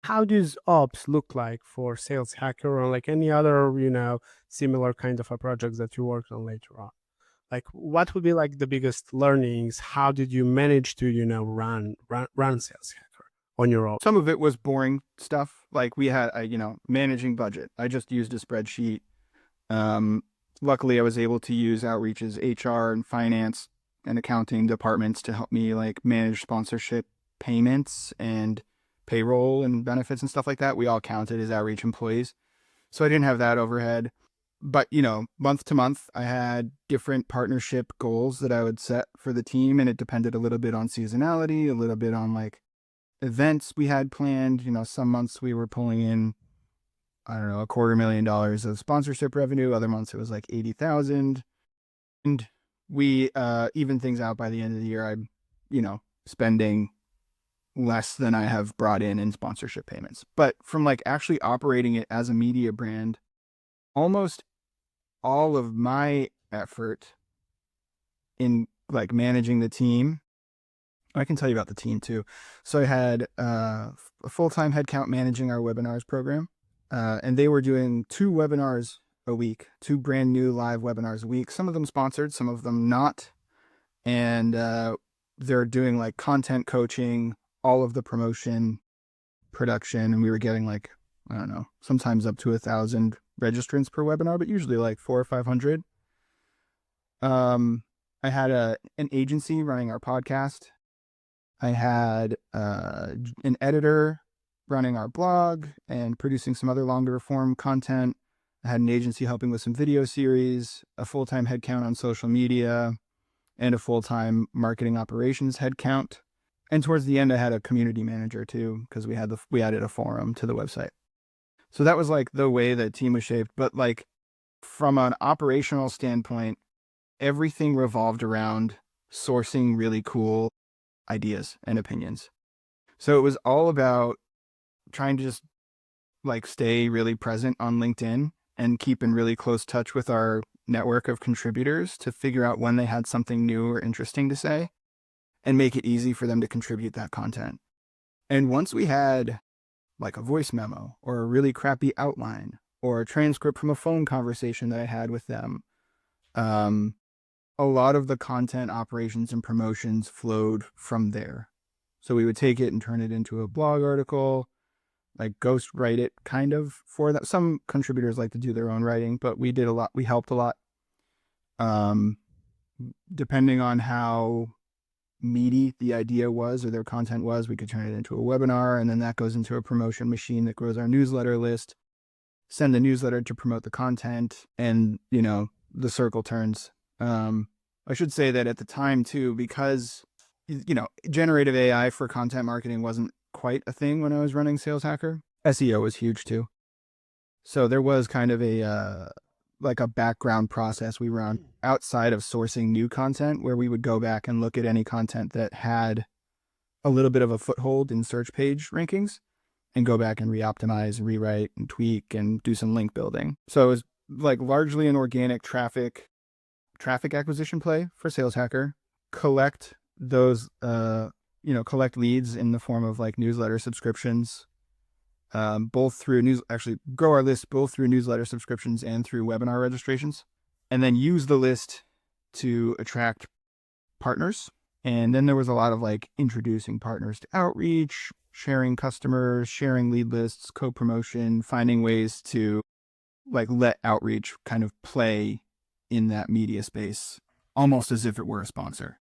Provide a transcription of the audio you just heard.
how does ops look like for Sales Hacker or like any other, similar kind of a project that you worked on later on? Like, what would be like the biggest learnings? How did you manage to, run Sales Hacker on your own? Some of it was boring stuff. Like we had, managing budget. I just used a spreadsheet. Um, Luckily, I was able to use Outreach's HR and finance and accounting departments to help me like manage sponsorship payments and payroll and benefits and stuff like that. We all counted as Outreach employees. So I didn't have that overhead. But, month to month, I had different partnership goals that I would set for the team. And it depended a little bit on seasonality, a little bit on like events we had planned. Some months we were pulling in, I don't know, $250,000 of sponsorship revenue. Other months it was like 80,000. And we even things out. By the end of the year, I'm, spending less than I have brought in sponsorship payments. But from like actually operating it as a media brand, almost all of my effort in like managing the team, I can tell you about the team too. So I had a full-time headcount managing our webinars program, and they were doing 2 webinars a week, 2 brand new live webinars a week, some of them sponsored, some of them not. And they're doing like content coaching, all of the promotion, production, and we were getting like, I don't know, sometimes up to 1,000 registrants per webinar, but usually like 400 or 500. I had an agency running our podcast. I had an editor running our blog and producing some other longer form content. I had an agency helping with some video series, a full-time headcount on social media, and a full-time marketing operations headcount. And towards the end, I had a community manager too, because we added a forum to the website. So that was like the way the team was shaped. But like from an operational standpoint, everything revolved around sourcing really cool ideas and opinions. So it was all about trying to just like stay really present on LinkedIn and keep in really close touch with our network of contributors to figure out when they had something new or interesting to say and make it easy for them to contribute that content. And once we had like a voice memo or a really crappy outline or a transcript from a phone conversation that I had with them, a lot of the content operations and promotions flowed from there. So we would take it and turn it into a blog article, like ghost write it kind of for that. Some contributors like to do their own writing, but we did a lot. We helped a lot. Depending on how meaty the idea was or their content was, we could turn it into a webinar, and then that goes into a promotion machine that grows our newsletter list, send the newsletter to promote the content, and, the circle turns. I should say that at the time too, because, generative AI for content marketing wasn't quite a thing when I was running Sales Hacker. SEO was huge too. So there was kind of like a background process we run outside of sourcing new content, where we would go back and look at any content that had a little bit of a foothold in search page rankings and go back and re-optimize and rewrite and tweak and do some link building. So it was like largely an organic traffic acquisition play for Sales Hacker. Collect those, collect leads in the form of like newsletter subscriptions, both through grow our list both through newsletter subscriptions and through webinar registrations, and then use the list to attract partners. And then there was a lot of like introducing partners to Outreach, sharing customers, sharing lead lists, co-promotion, finding ways to like let Outreach kind of play in that media space almost as if it were a sponsor.